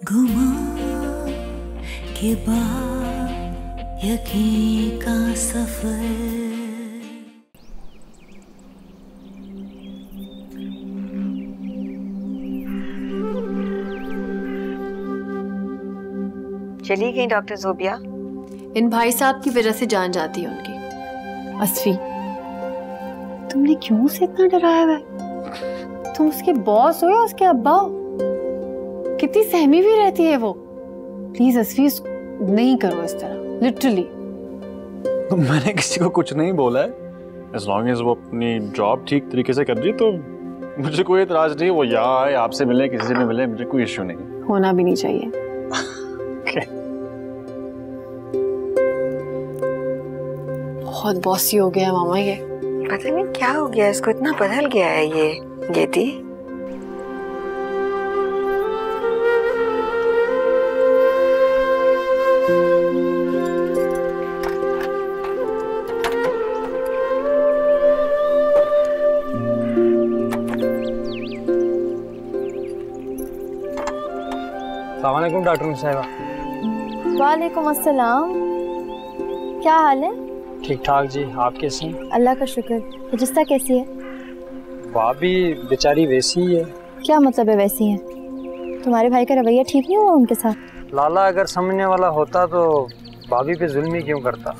गुमान के बाद यकीन का सफर। चली गई डॉक्टर जोबिया? इन भाई साहब की वजह से जान जाती है उनकी। अस्फी, तुमने क्यों उसे इतना डराया हुआ है? तुम उसके बॉस हो या उसके अब्बा हो? कितनी सहमी भी रहती है वो। प्लीज अस्फी, नहीं करो इस तरह, लिटरली। तो मैंने किसी को कुछ नहीं बोला है। as long as वो अपनी जॉब ठीक तरीके से कर रही तो मुझे कोई एतराज नहीं। वो यहाँ आए, आपसे मिले, किसी से भी मिले, मुझे कोई इश्यू नहीं। होना भी नहीं चाहिए। okay. बहुत बॉसी हो गया मामा ये। पता नहीं क्या हो गया इसको, इतना बदल गया है ये गेटी। अस्सलामुअलैकुम डॉक्टर साहिबा। वालेकुम अस्सलाम। क्या हाल है? ठीक ठाक जी, आप कैसी हैं? अल्लाह का शुक्र। रजिस्ता कैसी है? भाभी बेचारी वैसी ही है। क्या मतलब है वैसी है? तुम्हारे भाई का रवैया ठीक नहीं हुआ उनके साथ? लाला अगर समझने वाला होता तो भाभी पे जुल्म ही क्यों करता।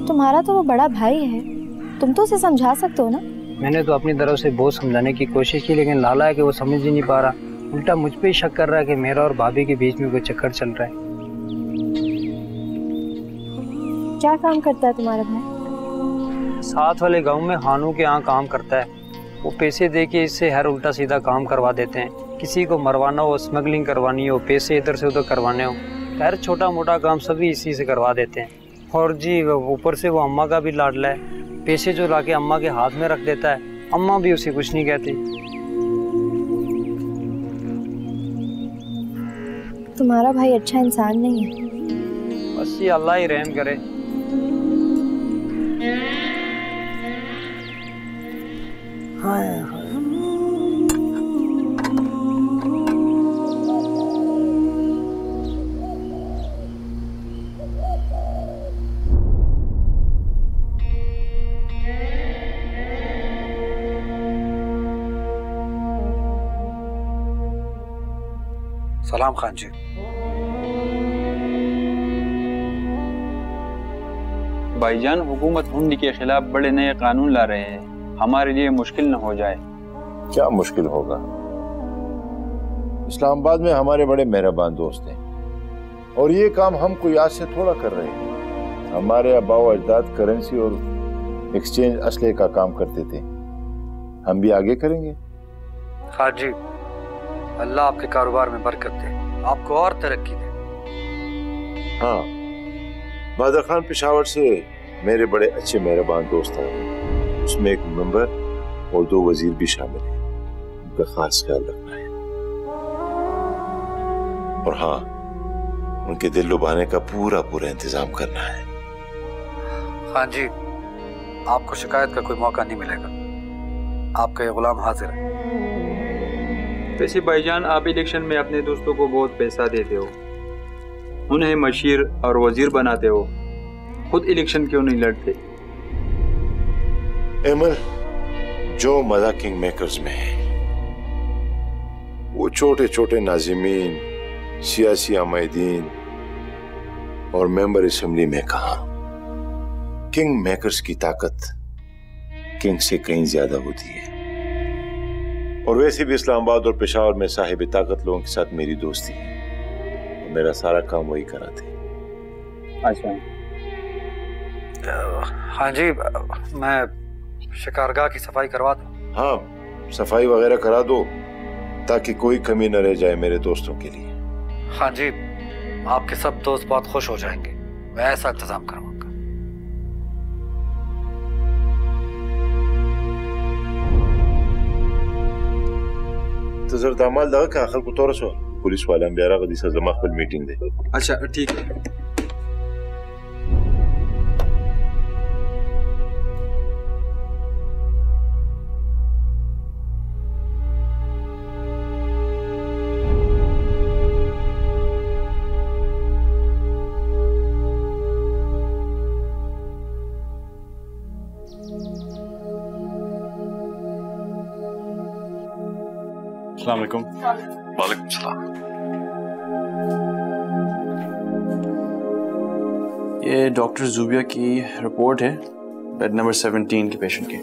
तुम्हारा तो वो बड़ा भाई है, तुम तो उसे समझा सकते हो ना। मैंने तो अपनी तरफ से बहुत समझाने की कोशिश की, लेकिन लाला है कि वो समझ ही नहीं पा रहा। उल्टा मुझ पे ही शक कर रहा है कि मेरा और भाभी के बीच में कोई चक्कर चल रहा है। क्या काम करता है तुम्हारा भाई? साथ वाले गांव में हानू के यहाँ काम करता है। वो पैसे दे के इससे हर उल्टा सीधा काम करवा देते हैं। किसी को मरवाना हो, स्मगलिंग करवानी हो, पैसे इधर से उधर करवाने हो, हर छोटा मोटा काम सभी इसी से करवा देते हैं। और जी ऊपर से वो अम्मा का भी लाडला है। पैसे जो लाके अम्मा के हाथ में रख देता है, अम्मा भी उसे कुछ नहीं कहती। तुम्हारा भाई अच्छा इंसान नहीं है। बस ये अल्लाह ही रहम करे। सलाम खान जी। भाईजान, हुकूमत हुंडी के खिलाफ बड़े नए कानून ला रहे हैं, हमारे लिए मुश्किल न हो जाए। क्या मुश्किल होगा? इस्लामाबाद में हमारे बड़े मेहरबान दोस्त हैं और ये काम हम कोई आज से थोड़ा कर रहे हैं। हमारे आबाओ अजदाद करेंसी और एक्सचेंज असले का काम करते थे, हम भी आगे करेंगे। खान जी, अल्लाह आपके कारोबार में बरकत दे, आपको और तरक्की दे। हाँ, बादर खान पेशावर से मेरे बड़े अच्छे मेहरबान दोस्त हैं, उसमें एक मेंबर और 2 वजीर भी शामिल हैं। उनका खास ख्याल रखना है और हाँ, उनके दिल लुभाने का पूरा पूरा इंतजाम करना है। खान जी, आपको शिकायत का कोई मौका नहीं मिलेगा। आपका ये गुलाम हाजिर है। वैसे भाईजान, आप इलेक्शन में अपने दोस्तों को बहुत पैसा देते हो, उन्हें मशीर और वजीर बनाते हो, खुद इलेक्शन क्यों नहीं लड़ते? एमल, जो मजा किंग मेकर्स में है, वो छोटे छोटे नाजिमीन, सियासी आमाइदीन और मेंबर असेंबली में कहा। किंग मेकर्स की ताकत किंग से कहीं ज्यादा होती है। और वैसे भी इस्लामाबाद और पेशावर में साहिब ताकत लोगों के साथ मेरी दोस्ती है, तो मेरा सारा काम वही कराते। अच्छा हाँ जी, मैं शिकारगाह की सफाई करवा दूं? हाँ, सफाई वगैरह करा दो ताकि कोई कमी न रह जाए मेरे दोस्तों के लिए। हाँ जी, आपके सब दोस्त बहुत खुश हो जाएंगे, मैं ऐसा इंतजाम करूंगा। तो जर दामाल लगा कि आखिर को तोरस हो पुलिस वाला बेरा गदीसा जमा खपल मीटिंग दे। अच्छा ठीक है। अस्सलाम वालेकुम। वालेकुम सलाम। ये डॉक्टर जुबिया की रिपोर्ट है बेड नंबर 17 के पेशेंट की।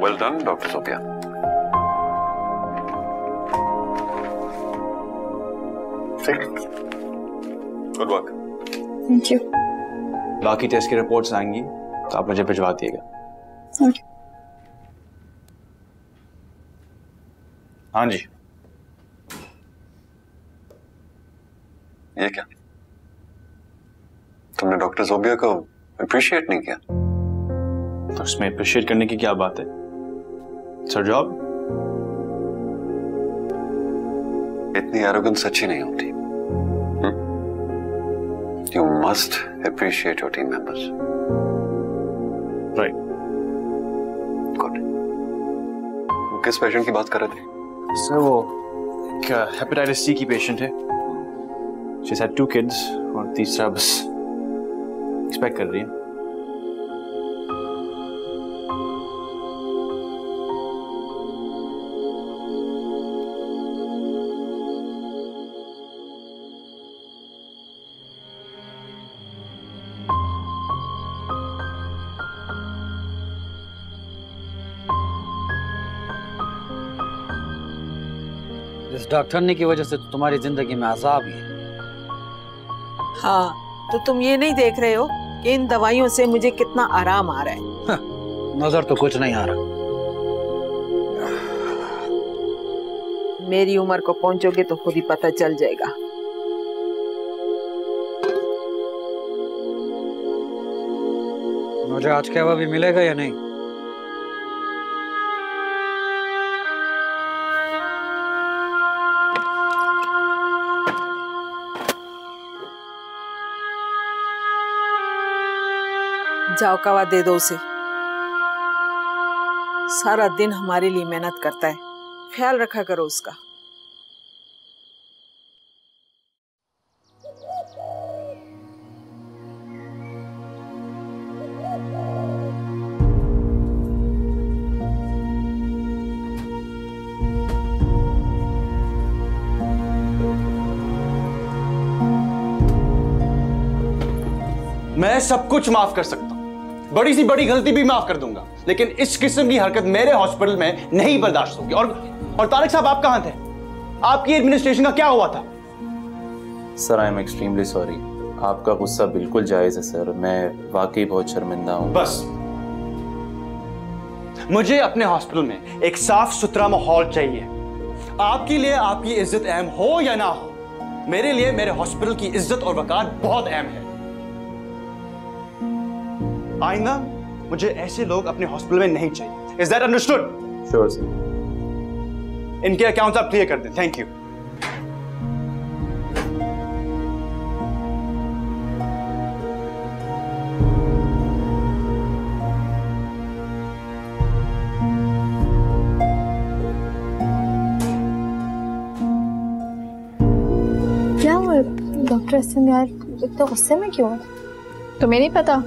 Well done doctor Zubia. Good work. Thank you. बाकी टेस्ट की रिपोर्ट्स आएंगी तो आप मुझे भिजवा दिएगा। ओके। हाँ जी। ये क्या? तुमने डॉक्टर जोबिया को अप्रिशिएट नहीं किया? तो उसमें अप्रिशिएट करने की क्या बात है? Sir job. इतनी एरोगेंस अच्छी नहीं होती। You must appreciate your team members. Right. Good. किस पेशेंट की बात कर रहे थे? सर वो क्या हेपेटाइटिस सी की पेशेंट है। She's had 2 kids और तीसरा बस एक्सपेक्ट कर रही है। इस डॉक्टरनी की वजह से तो तुम्हारी जिंदगी में अजाब ही है। हाँ, तो तुम ये नहीं देख रहे हो कि इन दवाइयों से मुझे कितना आराम आ रहा है? नजर तो कुछ नहीं आ रहा। मेरी उम्र को पहुंचोगे तो खुद ही पता चल जाएगा। मुझे आज क्या भी मिलेगा या नहीं? जाओ कवा दे दो उसे। सारा दिन हमारे लिए मेहनत करता है, ख्याल रखा करो उसका। मैं सब कुछ माफ कर सकता हूं, बड़ी सी बड़ी गलती भी माफ कर दूंगा, लेकिन इस किस्म की हरकत मेरे हॉस्पिटल में नहीं बर्दाश्त होगी। और तारिक साहब आप कहां थे? आपकी एडमिनिस्ट्रेशन का क्या हुआ था? Sir I am extremely sorry. आपका गुस्सा बिल्कुल जायज है सर, मैं वाकई बहुत शर्मिंदा हूं। बस मुझे अपने हॉस्पिटल में एक साफ सुथरा माहौल चाहिए। आपके लिए आपकी इज्जत अहम हो या ना हो, मेरे लिए मेरे हॉस्पिटल की इज्जत और वकार बहुत अहम है। आइंदा मुझे ऐसे लोग अपने हॉस्पिटल में नहीं चाहिए। Is that understood? Sure sir. इनके अकाउंट्स आप क्लियर कर दें। Thank you. क्या हुआ डॉक्टर असम यार, इतना गुस्से में क्यों? तुम्हें नहीं पता?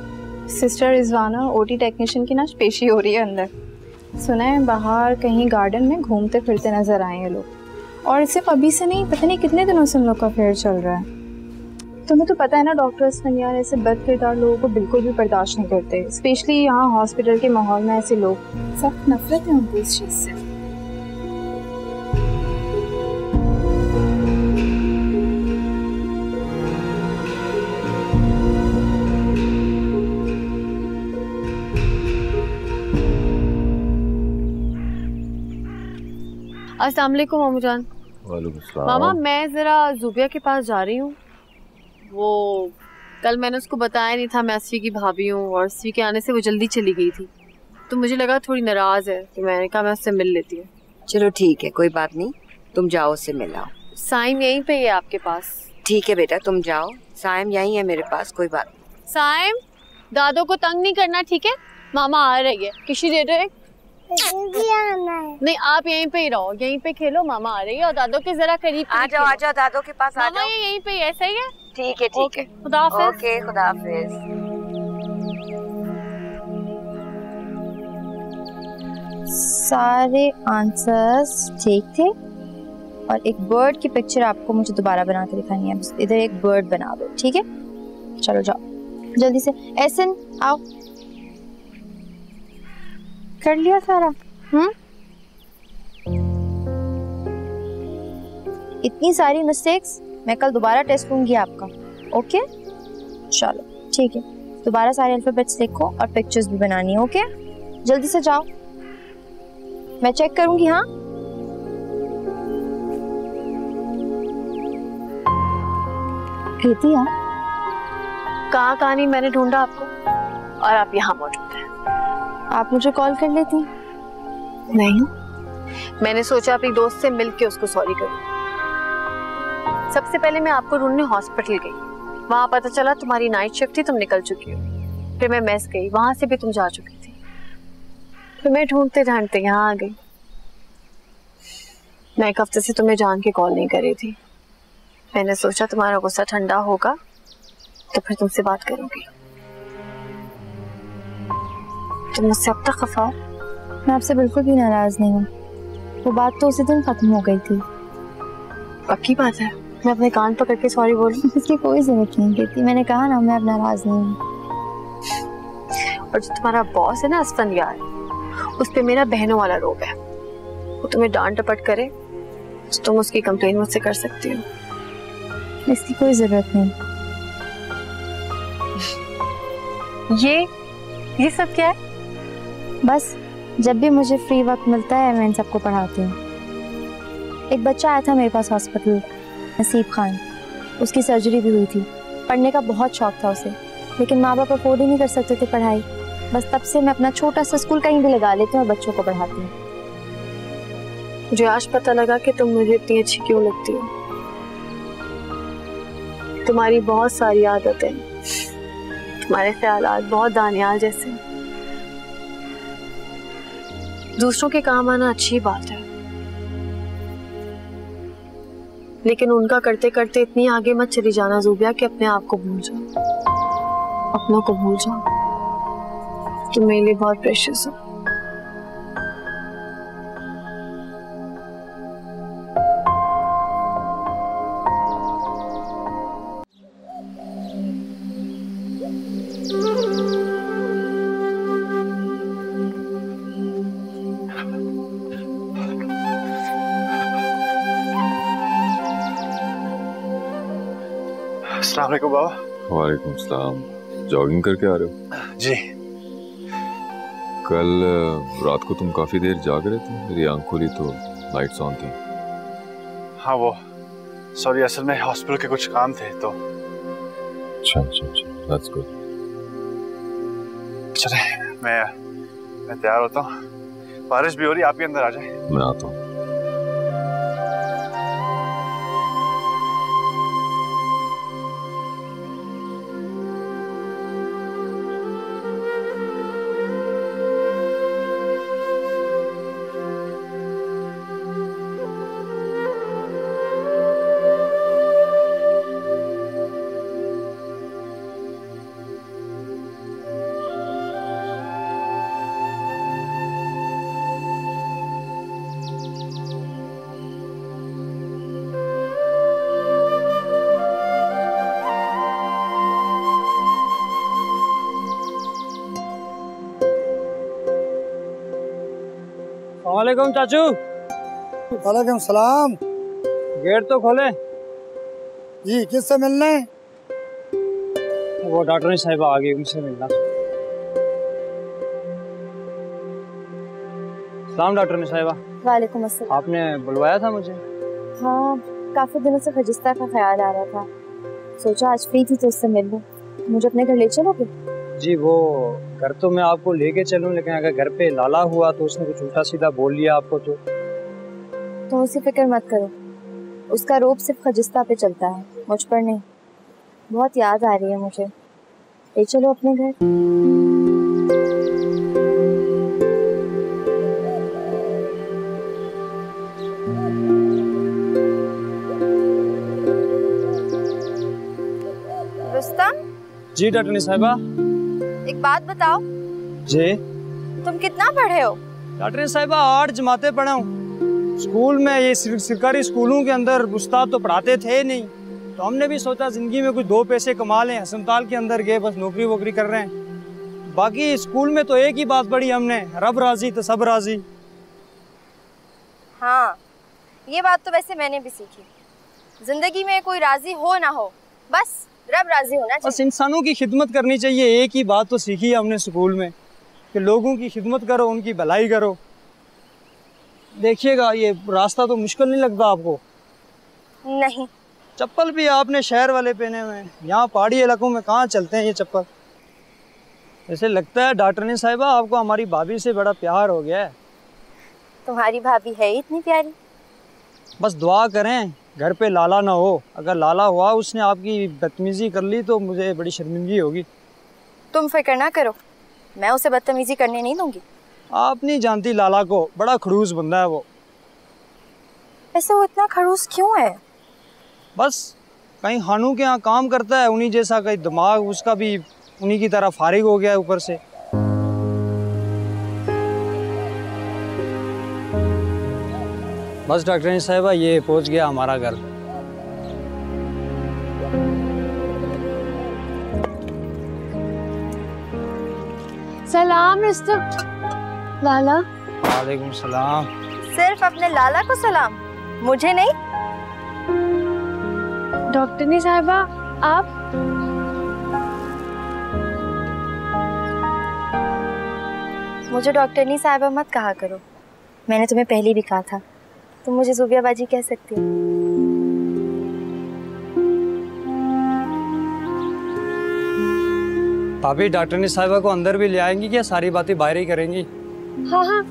सिस्टर रिजवाना ओटी टेक्नीशियन की ना पेशी हो रही है अंदर। सुना है बाहर कहीं गार्डन में घूमते फिरते नजर आए हैं लोग, और सिर्फ अभी से नहीं, पता नहीं कितने दिनों से उन लोग का अफेयर चल रहा है। तुम्हें तो पता है ना डॉक्टर्स यार ऐसे बदकिरदार लोगों को बिल्कुल भी बर्दाश्त नहीं करते, स्पेशली यहाँ हॉस्पिटल के माहौल में ऐसे लोग, सख्त नफरत है उनको इस चीज से। अस्सलाम वालेकुम मामू जान। वालेकुम सलाम। मामा मैं ज़रा जुबिया के पास जा रही हूँ। वो कल मैंने उसको बताया नहीं था मैं अस्वी की भाभी हूँ, और अस्वी के आने से वो जल्दी चली गई थी, तो मुझे लगा थोड़ी नाराज़ है, तो मैंने कहा मैं उससे मिल लेती हूँ। चलो ठीक है, कोई बात नहीं, तुम जाओ उससे मिलाओ। साइम यहीं पे है आपके पास? ठीक है बेटा, तुम जाओ, साइम यहीं है मेरे पास, कोई बात नहीं। साइम दादो को तंग नहीं करना, ठीक है? मामा आ रही है, किसी दे दो। नहीं आप यहीं पे ही रहो, यहीं पे खेलो, मामा आ रही है, और दादो के जरा करीब आ जाओ दादो के पास आ जाओ। यहीं पे है, सही है? ठीक है ठीक है। खुदा हाफिज। ओके खुदा हाफिज। सारे आंसर्स ठीक थे और एक बर्ड की पिक्चर आपको मुझे दोबारा बना के दिखानी है। बस इधर एक बर्ड बना दो, ठीक है? चलो जाओ जल्दी से। एहसन आओ। कर लिया सारा? इतनी सारी मिस्टेक्स, मैं कल दोबारा टेस्ट लूंगी आपका। ओके चलो ठीक है, दोबारा सारे अल्फाबेट्स लिखो और पिक्चर्स भी बनानी है। ओके जल्दी से जाओ, मैं चेक करूंगी। हाँ कृति, कहाँ नहीं मैंने ढूंढा आपको और आप यहाँ मौजूद हैं। आप मुझे कॉल कर लेती? नहीं, मैंने सोचा अपनी दोस्त से मिलके उसको सॉरी करूं। सबसे पहले मैं आपको ढूंढने हॉस्पिटल गई, वहां पता चला तुम्हारी नाइट शिफ्ट थी, तुम निकल चुकी हो। फिर मैं मेस गई, वहां से भी तुम जा चुकी थी। फिर मैं ढूंढते ढूंढते यहाँ आ गई। मैं एक हफ्ते से तुम्हें जान के कॉल नहीं कर रही थी। मैंने सोचा तुम्हारा गुस्सा ठंडा होगा तो फिर तुमसे बात करूंगी। तुम मुझसे अब तक खफा हो? मैं आपसे बिल्कुल भी नाराज नहीं हूँ, वो बात तो उसी दिन खत्म हो गई थी। पक्की बात है? मैं अपने कान पकड़ के सॉरी बोलूं? इसकी कोई जरूरत नहीं कहती, मैंने कहा ना मैं अब नाराज नहीं हूँ। और जो तुम्हारा बॉस है ना असफन यार, उस पे मेरा बहनों वाला रोब है। वो तुम्हें डांट टपट करे तो तुम उसकी कंप्लेन मुझसे कर सकती हो। इसकी कोई जरूरत नहीं। ये सब क्या है? बस जब भी मुझे फ्री वक्त मिलता है मैं इन सबको पढ़ाती हूँ। एक बच्चा आया था मेरे पास हॉस्पिटल, नसीब खान, उसकी सर्जरी भी हुई थी। पढ़ने का बहुत शौक था उसे, लेकिन माँ बाप अफोर्ड ही नहीं कर सकते थे पढ़ाई। बस तब से मैं अपना छोटा सा स्कूल कहीं भी लगा लेती हूँ और बच्चों को पढ़ाती हूँ। मुझे आज पता लगा कि तुम मुझे इतनी अच्छी क्यों लगती हो। तुम्हारी बहुत सारी आदतें, तुम्हारे ख्यालात बहुत दानियाल जैसे। दूसरों के काम आना अच्छी बात है, लेकिन उनका करते करते इतनी आगे मत चली जाना ज़ूबिया कि अपने आप को भूल जाओ, अपनों को भूल जाओ। तुम मेरे लिए बहुत प्रेशियस हो। अस्सलाम वालेकुम बाबा। वालेकुम सलाम। जॉगिंग करके आ रहे हो? जी। कल रात को तुम काफी देर जाग रहे थे, मेरी आंख खुली तो लाइट्स ऑन थी। हाँ वो सॉरी, असल में हॉस्पिटल के कुछ काम थे तो। अच्छा दैट्स गुड। चले मैं तैयार होता हूँ, बारिश भी हो रही, आप भी अंदर आ जाए। मैं आता हूँ। वालेकुम चाचू। वालेकुम सलाम। गेट तो खोले। जी किससे मिलना है? वो डॉक्टर साहिबा आ गई, उनसे मिलना। सलाम डॉक्टर साहिबा। वालेकुम अस्सलाम। आपने बुलवाया था मुझे? हाँ, काफी दिनों से खजिस्ता का ख्याल आ रहा था, सोचा आज फ्री थी तो उससे मिल लूं। मुझे अपने घर ले चलोगे? जी वो घर तो मैं आपको लेके चलूं, लेकिन अगर घर पे लाला हुआ तो उसने कुछ उल्टा सीधा बोल लिया आपको तो उसकी फिक्र मत करो, उसका रोब सिर्फ खजिस्ता पे चलता है, मुझ पर नहीं। बहुत याद आ रही है मुझे, ले चलो अपने घर। जी डॉक्टर साहिबा। एक बात बताओ, जी तुम कितना पढ़े हो? डॉक्टर साहिबा 8 जमातें पढ़ा हूँ। स्कूल में ये सरकारी स्कूलों के अंदर उस्ताद तो पढ़ाते थे नहीं, तो हमने भी सोचा जिंदगी में कुछ 2 पैसे कमा लें। हसनताल के अंदर गए, बस नौकरी वोकरी कर रहे हैं। बाकी स्कूल में तो एक ही बात पढ़ी हमने, रब राजी तो सब राजी। हाँ, ये बात तो वैसे मैंने भी सीखी। जिंदगी में कोई राजी हो ना हो, बस रब राजी होना चाहिए। बस इंसानों की खिदमत करनी चाहिए। एक ही बात तो सीखी है हमने स्कूल में कि लोगों की खिदमत करो, उनकी भलाई करो। देखिएगा ये रास्ता तो मुश्किल नहीं लगता आपको? नहीं। चप्पल भी आपने शहर वाले पहने हुए हैं, यहाँ पहाड़ी इलाकों में कहाँ चलते हैं ये चप्पल। ऐसे लगता है डॉक्टर साहिबा आपको हमारी भाभी से बड़ा प्यार हो गया है। तुम्हारी भाभी है इतनी प्यारी? बस दुआ करें घर पे लाला ना हो। अगर लाला हुआ, उसने आपकी बदतमीजी कर ली तो मुझे बड़ी शर्मिंदगी होगी। तुम फिक्र ना करो, मैं उसे बदतमीजी करने नहीं दूंगी। आप नहीं जानती लाला को, बड़ा खड़ूस बंदा है वो। ऐसे वो इतना खड़ूस क्यों है? बस कहीं खानू के यहाँ काम करता है, उन्हीं जैसा कहीं दिमाग उसका भी उन्हीं की तरह फारिग हो गया है ऊपर से। बस डॉक्टर साहिबा ये पहुंच गया हमारा घर। सलाम रुस्तम। लाला। वालेकुम सलाम। सिर्फ अपने लाला को सलाम, मुझे नहीं? डॉक्टरनी साहिबा आप? मुझे डॉक्टरनी साहिबा मत कहा करो, मैंने तुम्हें पहले भी कहा था। तुम मुझे ज़ुबिया बाजी कह सकती हो। भाभी डॉक्टरनी साहिबा को अंदर भी ले आएंगी क्या? सारी बातें बाहर ही करेंगी? हाँ हाँ,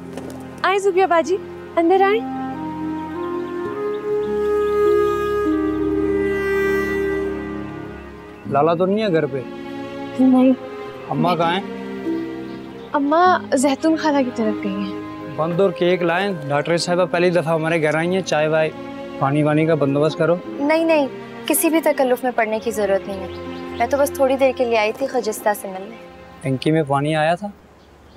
आए ज़ुबिया बाजी, अंदर आए। लाला तो नहीं है घर पे? नहीं। अम्मा कहाँ हैं? अम्मा जैतून खाला की तरफ गई हैं। बंद और केक लाएं। डॉक्टर साहिबा पहली दफ़ा हमारे घर आई हैं, चाय वाय पानी वानी का बंदोबस्त करो। नहीं नहीं, किसी भी तकल्लुफ़ में पड़ने की ज़रूरत नहीं है। मैं तो बस थोड़ी देर के लिए आई थी खजिस्ता से मिलने। टंकी में पानी आया था?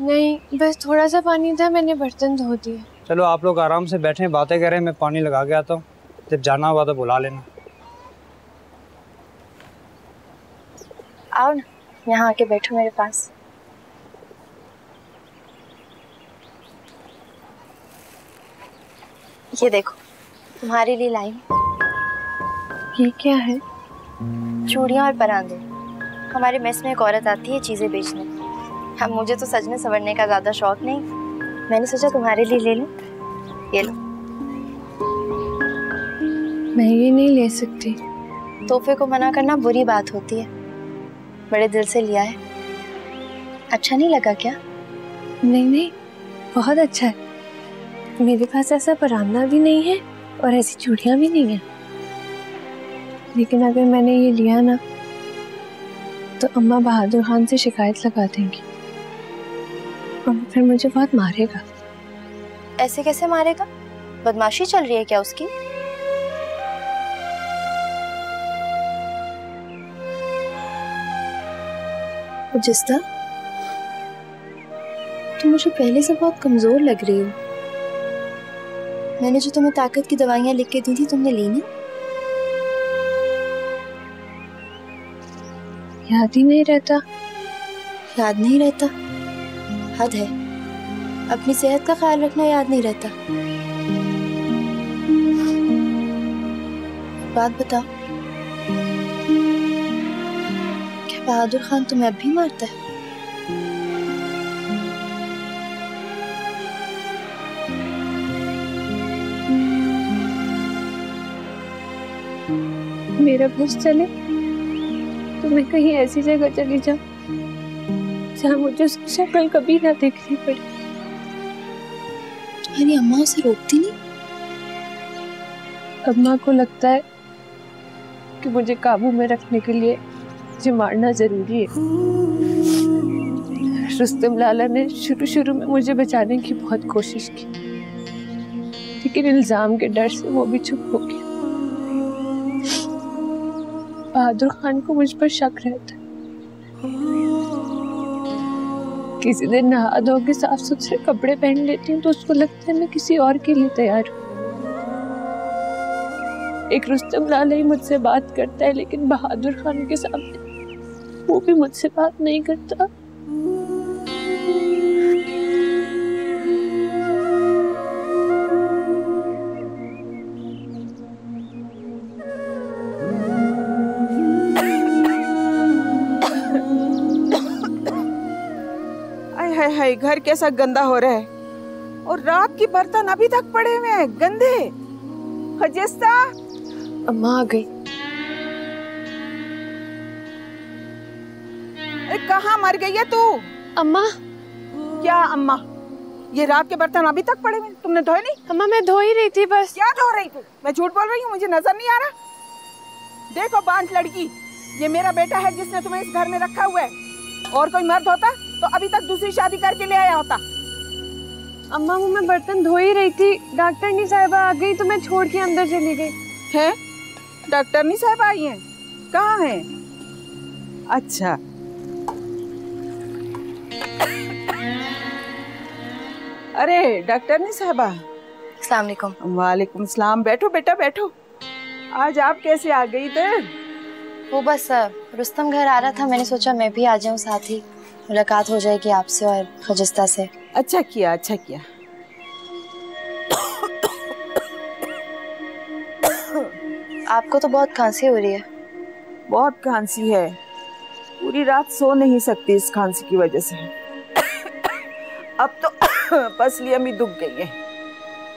नहीं, बस थोड़ा सा पानी था, मैंने बर्तन धो दिए। चलो आप लोग आराम से बैठें, बातें करें, मैं पानी लगा के आता हूँ। जब जाना हुआ तो बुला लेना। आओ ना, यहाँ आके बैठो मेरे पास। ये देखो तुम्हारे लिए लाई। ये क्या है? चूड़ियाँ और परांदे। हमारे मेस में एक औरत आती है चीज़ें बेचने। अब मुझे तो सजने संवरने का ज़्यादा शौक नहीं, मैंने सोचा तुम्हारे लिए ले लूं। ये लो। मैं ये नहीं ले सकती। तोहफे को मना करना बुरी बात होती है, बड़े दिल से लिया है। अच्छा नहीं लगा क्या? नहीं नहीं, बहुत अच्छा है। मेरे पास ऐसा परांदा भी नहीं है और ऐसी चूड़ियाँ भी नहीं है, लेकिन अगर मैंने ये लिया ना तो अम्मा बहादुर खान से शिकायत लगा देंगी और फिर मुझे बहुत मारेगा। ऐसे कैसे मारेगा? बदमाशी चल रही है क्या उसकी? जिस्ता, तुम मुझे पहले से बहुत कमजोर लग रही हो। मैंने जो तुम्हें ताकत की दवाइयां लिख के दी थी, तुमने ली नहीं? याद ही नहीं रहता। याद नहीं रहता? हद है, अपनी सेहत का ख्याल रखना याद नहीं रहता। बात बताओ, क्या बहादुर खान तुम्हें अब भी मारता है? मेरा बस चले तो मैं कहीं ऐसी जगह चली जाऊं जहाँ मुझे उसकी शक्ल कभी ना देखनी पड़े। तुम्हारी अम्मा उसे रोकती नहीं? अम्मा को लगता है कि मुझे काबू में रखने के लिए मुझे मारना जरूरी है। रुस्तम लाला ने शुरू में मुझे बचाने की बहुत कोशिश की, लेकिन इल्जाम के डर से वो भी चुप हो गया। बहादुर खान को मुझ पर शक रहता है, किसी दिन नहा धो के साफ सुथरे कपड़े पहन लेती हूँ तो उसको लगता है मैं किसी और के लिए तैयार हूँ। एक रुस्तम लाला ही मुझसे बात करता है, लेकिन बहादुर खान के सामने वो भी मुझसे बात नहीं करता। हाय, घर कैसा गंदा हो रहा है, और रात की बर्तन अभी तक पड़े हुए हैं गंदे। हजेस्ता, अम्मा आ गई। अरे कहाँ मर गई है तू? अम्मा। क्या अम्मा? ये रात के बर्तन अभी तक पड़े हुए, तुमने धोए नहीं? अम्मा मैं धो ही रही थी बस। क्या धो रही तू? मैं झूठ बोल रही हूँ, मुझे नजर नहीं आ रहा? देखो बांझ लड़की, ये मेरा बेटा है जिसने तुम्हें इस घर में रखा हुआ है। और कोई मर्द होता तो अभी तक दूसरी शादी करके ले आया होता। अम्मा वो मैं बर्तन धो ही रही थी, डॉक्टरनी साहिबा आ गई तो मैं छोड़ के अंदर चली गई। है? डॉक्टरनी साहिबा आई हैं? कहाँ हैं? अच्छा। अरे डॉक्टरनी साहिबा। अस्सलाम वालेकुम। वालेकुम सलाम। बैठो बेटा बैठो। आज आप कैसे आ गई इधर? वो बस रुस्तम घर आ रहा था, मैंने सोचा मैं भी आ जाऊं, साथ ही मुलाकात हो जाएगी आपसे और खजिस्ता से। अच्छा किया, अच्छा किया। आपको तो बहुत खांसी हो रही है। बहुत खांसी है, पूरी रात सो नहीं सकती इस खांसी की वजह से। अब तो पसलियां भी दुख गई है।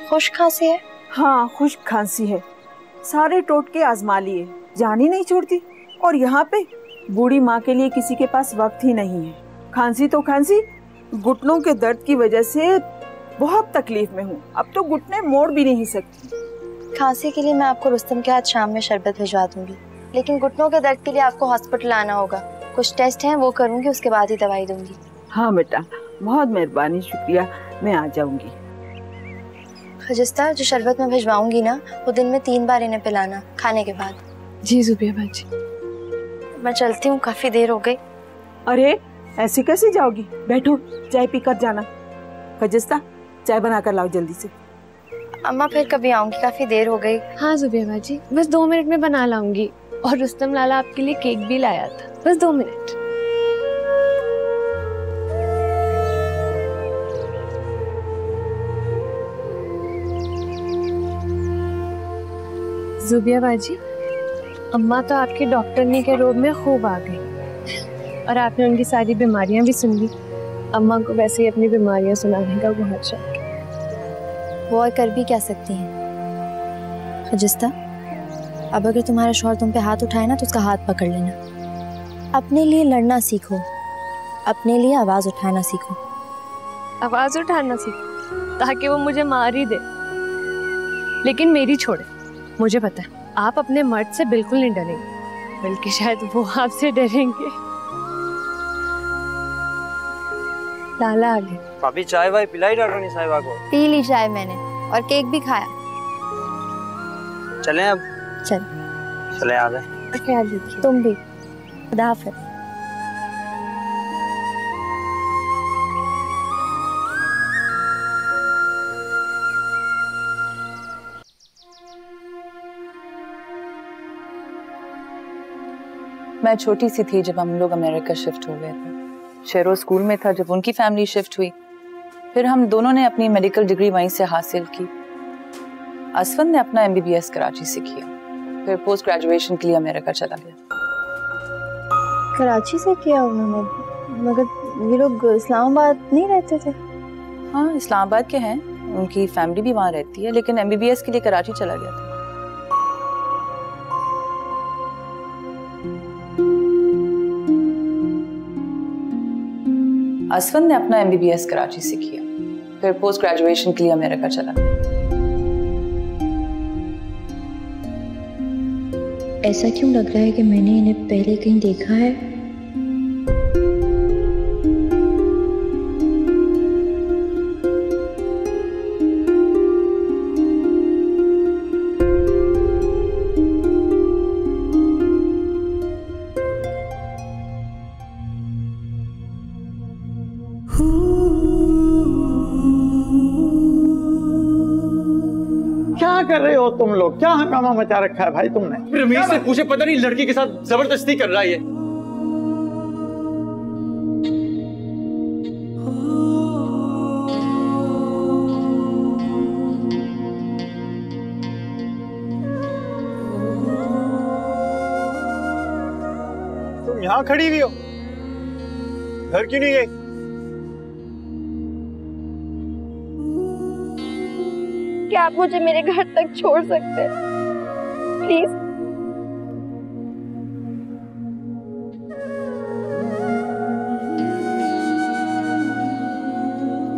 खुश्क खांसी है? हाँ खुश्क खांसी है, सारे टोटके आजमा लिए, जान ही नहीं छोड़ती। और यहाँ पे बूढ़ी माँ के लिए किसी के पास वक्त ही नहीं है। खांसी तो खांसी, घुटनों के दर्द की वजह से बहुत तकलीफ में हूँ। अब तो घुटने मोड़ भी नहीं सकती। खांसी के लिए मैं आपको रुस्तम के हाथ शाम में शरबत भिजवा दूंगी, लेकिन घुटनों के दर्द के लिए आपको हॉस्पिटल आना होगा। कुछ टेस्ट हैं वो करूंगी, उसके बाद ही दवाई दूंगी। हाँ बेटा, बहुत मेहरबानी, शुक्रिया, मैं आ जाऊंगी। खजिस्ता, जो शरबत मैं भिजवाऊंगी ना, वो दिन में 3 बार इन्हें पिलाना, खाने के बाद। जी जुबिया बाजी। मैं चलती हूँ, काफी देर हो गई। अरे ऐसे कैसे जाओगी? बैठो, चाय पीकर जाना। खजिस्ता, चाय बनाकर लाओ जल्दी से। अम्मा फिर कभी आऊंगी, काफी देर हो गई। हाँ जुबिया बाजी, बस 2 मिनट में बना लाऊंगी। और रुस्तम लाला आपके लिए केक भी लाया था, बस 2 मिनट। जुबिया बाजी, अम्मा तो आपके डॉक्टरनी के रोग में खूब आ गई और आपने उनकी सारी बीमारियां भी सुन ली। अम्मा को वैसे ही अपनी बीमारियां सुनाने का बहुत शौक है। वो और कर भी क्या सकती हैं? खजिस्ता, अब अगर तुम्हारा शौहर तुम पे हाथ उठाए ना तो उसका हाथ पकड़ लेना। अपने लिए लड़ना सीखो, अपने लिए आवाज उठाना सीखो। आवाज उठाना सीखो ताकि वो मुझे मार ही दे, लेकिन मेरी छोड़े। मुझे पता है आप अपने मर्द से बिल्कुल नहीं डरेंगे, बल्कि शायद वो आपसे डरेंगे। लाला आ गए। भाभी चाय वाय पिलाई डॉक्टरनी साहिबा को? पी ली चाय मैंने, और केक भी खाया। चलें अब? चले आ गए। ख्याल रखिए। तुम भी। खुदा हाफिज़। मैं छोटी सी थी जब हम लोग अमेरिका शिफ्ट हो गए थे। शेरो स्कूल में था जब उनकी फैमिली शिफ्ट हुई। फिर हम दोनों ने अपनी मेडिकल डिग्री वहीं से हासिल की। असफन ने अपना MBBS कराची से किया, फिर पोस्ट ग्रेजुएशन के लिए अमेरिका चला गया। कराची से किया उन्होंने, मगर ये लोग इस्लामाबाद नहीं रहते थे? हाँ इस्लामाबाद के हैं, उनकी फैमिली भी वहाँ रहती है, लेकिन MBBS के लिए कराची चला गया था। असफन ने अपना MBBS कराची से किया, फिर पोस्ट ग्रेजुएशन के लिए अमेरिका चला गया। ऐसा क्यों लग रहा है कि मैंने इन्हें पहले कहीं देखा है? क्या कर रहे हो तुम लोग? क्या हंगामा मचा रखा है भाई तुमने? रमेश से पूछे, पता नहीं लड़की के साथ जबरदस्ती कर रहा है ये। तुम यहाँ खड़ी हुई हो, घर क्यों नहीं गई? क्या आप मुझे मेरे घर तक छोड़ सकते हैं प्लीज?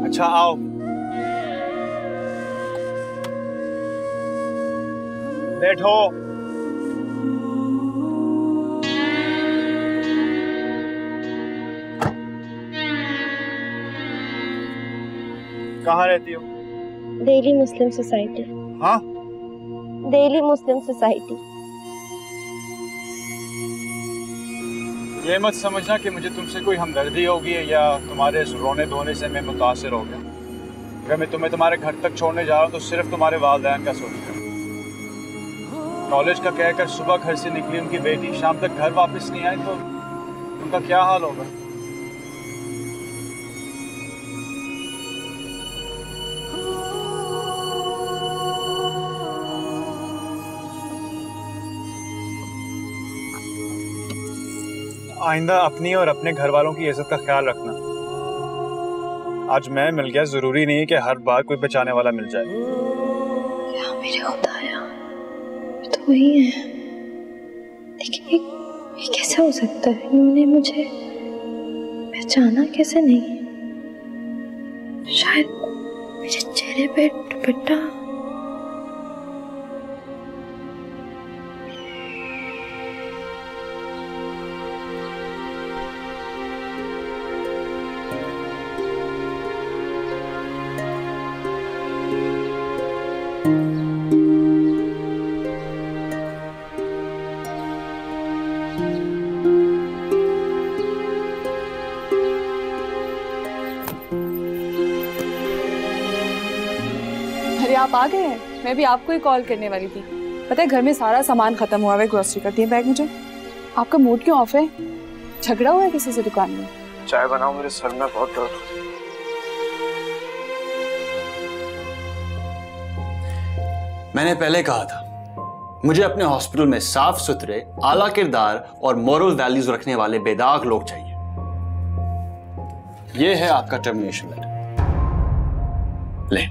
अच्छा आओ। बैठो। कहाँ रहती हो? दिल्ली मुस्लिम सोसाइटी। हाँ? दिल्ली मुस्लिम सोसाइटी। ये मत समझना कि मुझे तुमसे कोई हमदर्दी होगी या तुम्हारे इस रोने धोने से मैं मुतासिर हो गया। अगर मैं तुम्हें तुम्हारे घर तक छोड़ने जा रहा हूँ तो सिर्फ तुम्हारे वालिदैन का सोचकर। कॉलेज का कहकर सुबह घर से निकली उनकी बेटी, शाम तक घर वापस नहीं आई तो उनका क्या हाल होगा? आइंदा अपनी और अपने घर वालों की इज्जत का ख्याल रखना। आज मैं मिल गया, जरूरी नहीं है कि हर बार कोई बचाने वाला मिल जाए। क्या मेरे खुदाया, तो वही है, लेकिन ये कैसे हो सकता है? इन्होंने मुझे पहचाना कैसे नहीं? शायद मेरे चेहरे पे दुपट्टा। अरे आप आ गए हैं, मैं भी आपको ही कॉल करने वाली थी। पता है घर में सारा सामान खत्म हुआ है, ग्रोसरी का। दिए बैग मुझे। आपका मूड क्यों ऑफ है? झगड़ा हुआ है किसी से दुकान में? चाय बनाओ, मेरे सर में बहुत दर्द होती है। मैंने पहले कहा था, मुझे अपने हॉस्पिटल में साफ सुथरे, आला किरदार और मॉरल वैल्यूज रखने वाले बेदाग लोग चाहिए। यह है आपका टर्मिनेशन लेटर। ले।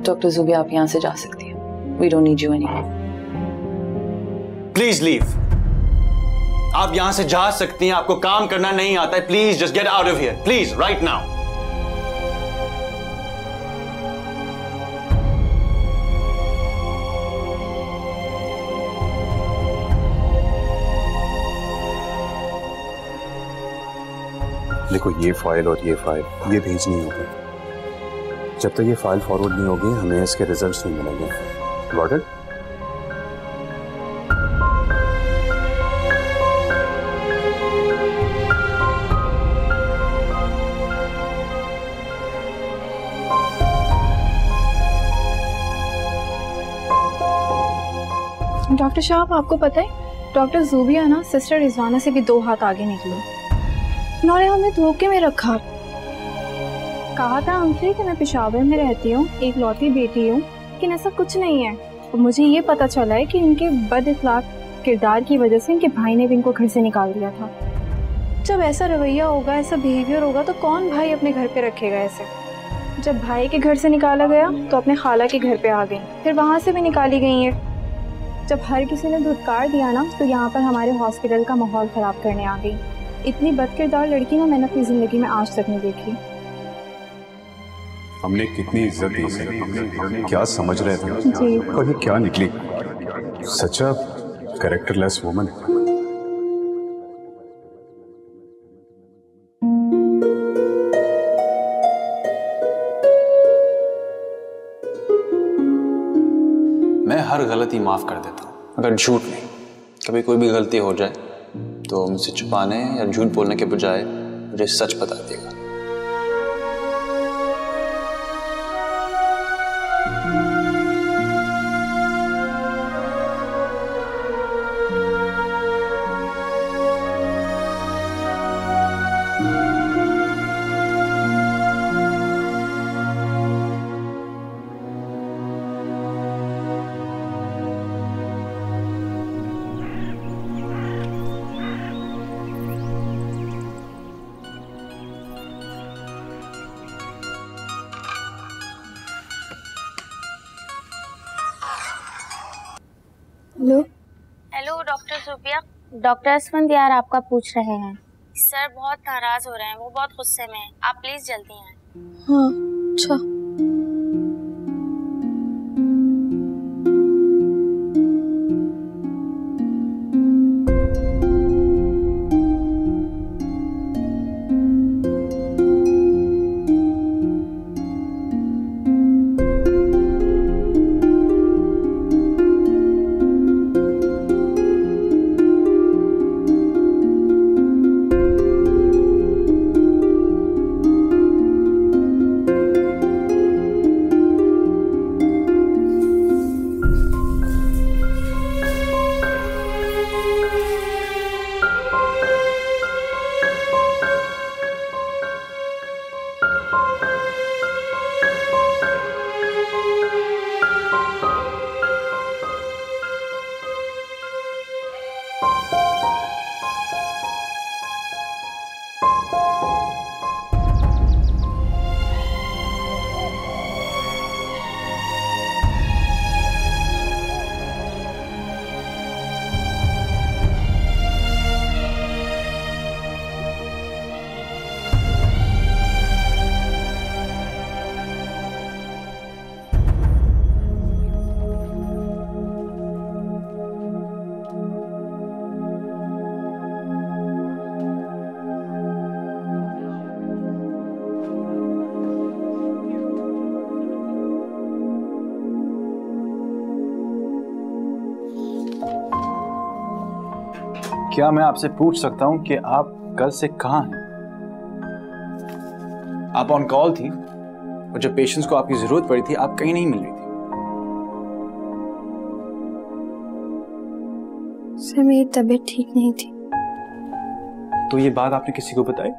डॉक्टर ज़ुबिया, आप यहाँ से जा सकती हैं। We don't need you anymore. Please leave. आप यहां से जा सकती हैं, आपको काम करना नहीं आता है। Please just get out of here, please, right now. देखो, ये फाइल और ये फाइल ये भेजनी होगी। जब तक ये फाइल फॉरवर्ड नहीं होगी हमें इसके रिजल्ट्स नहीं मिलेंगे। Got it? डॉक्टर साहब, आपको पता है डॉक्टर ज़ुबिया ना सिस्टर रिजवाना से भी 2 हाथ आगे निकली। उन्होंने हमें धोखे में रखा। कहा था हमसे कि मैं पेशावर में रहती हूँ, एक लौती बेटी हूँ, लेकिन ऐसा कुछ नहीं है। और मुझे ये पता चला है कि इनके बद इखलाक किरदार की वजह से इनके भाई ने भी इनको घर से निकाल दिया था। जब ऐसा रवैया होगा, ऐसा बिहेवियर होगा, तो कौन भाई अपने घर पे रखेगा ऐसे? जब भाई के घर से निकाला गया तो अपने खाला के घर पे आ गई, फिर वहाँ से भी निकाली गई है। जब हर किसी ने धुतकार दिया ना, तो यहाँ पर हमारे हॉस्पिटल का माहौल ख़राब करने आ गई। इतनी बदकिरदार लड़की ना मैंने अपनी ज़िंदगी में आज तक नहीं देखी। हमने कितनी इज्जत दी इसे, क्या समझ रहे थे जी। और ये क्या निकली? सच अ कैरेक्टरलेस वुमन। मैं हर गलती माफ कर देता हूं, अगर झूठ नहीं। कभी कोई भी गलती हो जाए तो मुझसे छुपाने या झूठ बोलने के बजाय मुझे सच बता देगा। Hello hello doctor Sufiya. Doctor Asfand यार आपका पूछ रहे हैं। सर बहुत नाराज हो रहे हैं, वो बहुत गुस्से में हैं। आप प्लीज जल्दी आएं। हाँ अच्छा। क्या मैं आपसे पूछ सकता हूं कि आप कल से कहां हैं? आप ऑन कॉल थी और जब पेशेंट्स को आपकी जरूरत पड़ी थी आप कहीं नहीं मिल रही थी। सर मेरी तबीयत ठीक नहीं थी। तो ये बात आपने किसी को बताई?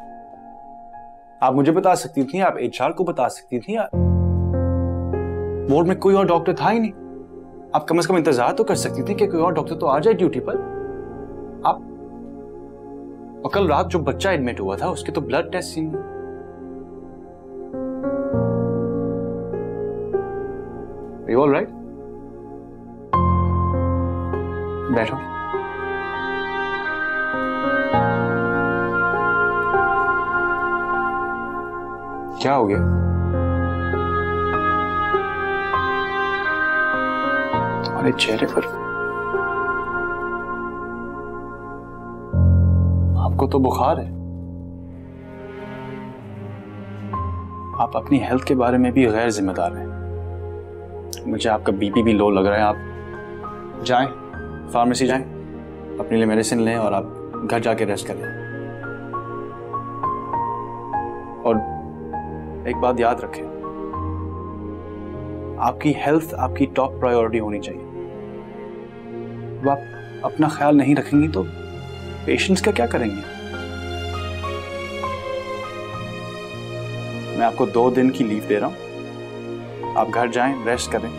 आप मुझे बता सकती थी, आप एचआर को बता सकती थी। वार्ड में कोई और डॉक्टर था ही नहीं। आप कम से कम इंतजार तो कर सकती थी कि कोई और डॉक्टर तो आ जाए ड्यूटी पर। आप और कल रात जो बच्चा एडमिट हुआ था उसके तो ब्लड टेस्ट ही नहीं। Are you all right? बैठो। क्या हो गया? तुम्हारे चेहरे पर आपको तो बुखार है। आप अपनी हेल्थ के बारे में भी गैर जिम्मेदार हैं। मुझे आपका बीपी भी लो लग रहा है। आप जाएं, फार्मेसी जाएं, अपने लिए मेडिसिन लें और आप घर जाके रेस्ट करें। और एक बात याद रखें, आपकी हेल्थ आपकी टॉप प्रायोरिटी होनी चाहिए। अब आप अपना ख्याल नहीं रखेंगी तो पेशेंट्स का क्या करेंगे? मैं आपको 2 दिन की लीव दे रहा हूं। आप घर जाएं, रेस्ट करें।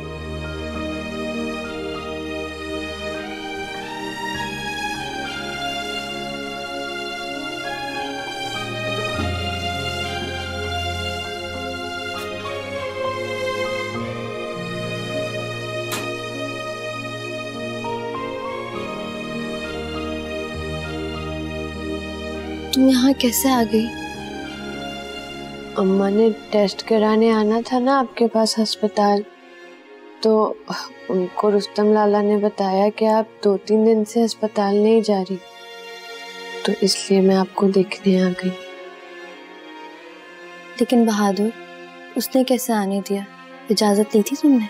तुम यहाँ कैसे आ गई? अम्मा ने टेस्ट कराने आना था ना आपके पास अस्पताल, तो उनको रुस्तम लाला ने बताया कि आप 2-3 दिन से अस्पताल नहीं जा रही, तो इसलिए मैं आपको देखने आ गई। लेकिन बहादुर, उसने कैसे आने दिया? इजाजत ली थी तुमने?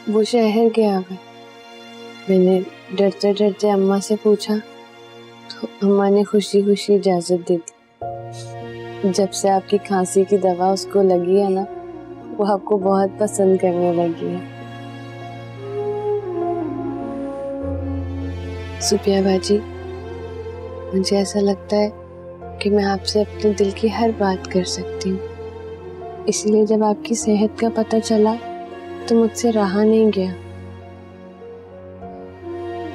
वो शहर गया हुआ, मैंने डरते डरते अम्मा से पूछा तो अम्मा ने खुशी खुशी इजाजत दे दी। जब से आपकी खांसी की दवा उसको लगी है ना, वो आपको बहुत पसंद करने लगी है। सुपिया बाजी, मुझे ऐसा लगता है कि मैं आपसे अपने दिल की हर बात कर सकती हूँ। इसलिए जब आपकी सेहत का पता चला तो मुझसे रहा नहीं गया।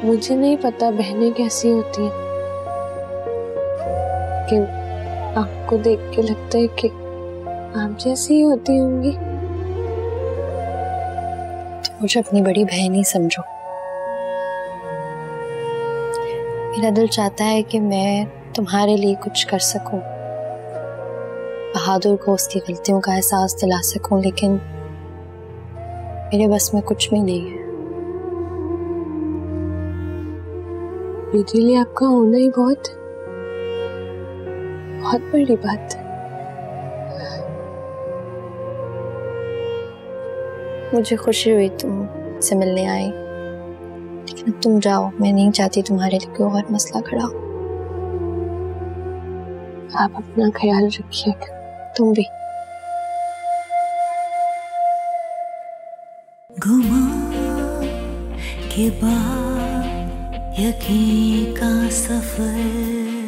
मुझे नहीं पता बहनें कैसी होती हैं, लेकिन आपको देख के लगता है कि आप जैसी ही होती होंगी। तो मुझे अपनी बड़ी बहन ही समझो। मेरा दिल चाहता है कि मैं तुम्हारे लिए कुछ कर सकूं, बहादुर को उसकी गलतियों का एहसास दिला सकूं, लेकिन मेरे बस में कुछ भी नहीं है। मेरे लिए आपका होना ही बहुत बड़ी बात है। मुझे खुशी हुई तुमसे मिलने आई, लेकिन अब तुम जाओ। मैं नहीं चाहती तुम्हारे लिए कोई और मसला खड़ा हो। आप अपना ख्याल रखिएगा। तुम भी। गुमान के बाद यकीन का सफर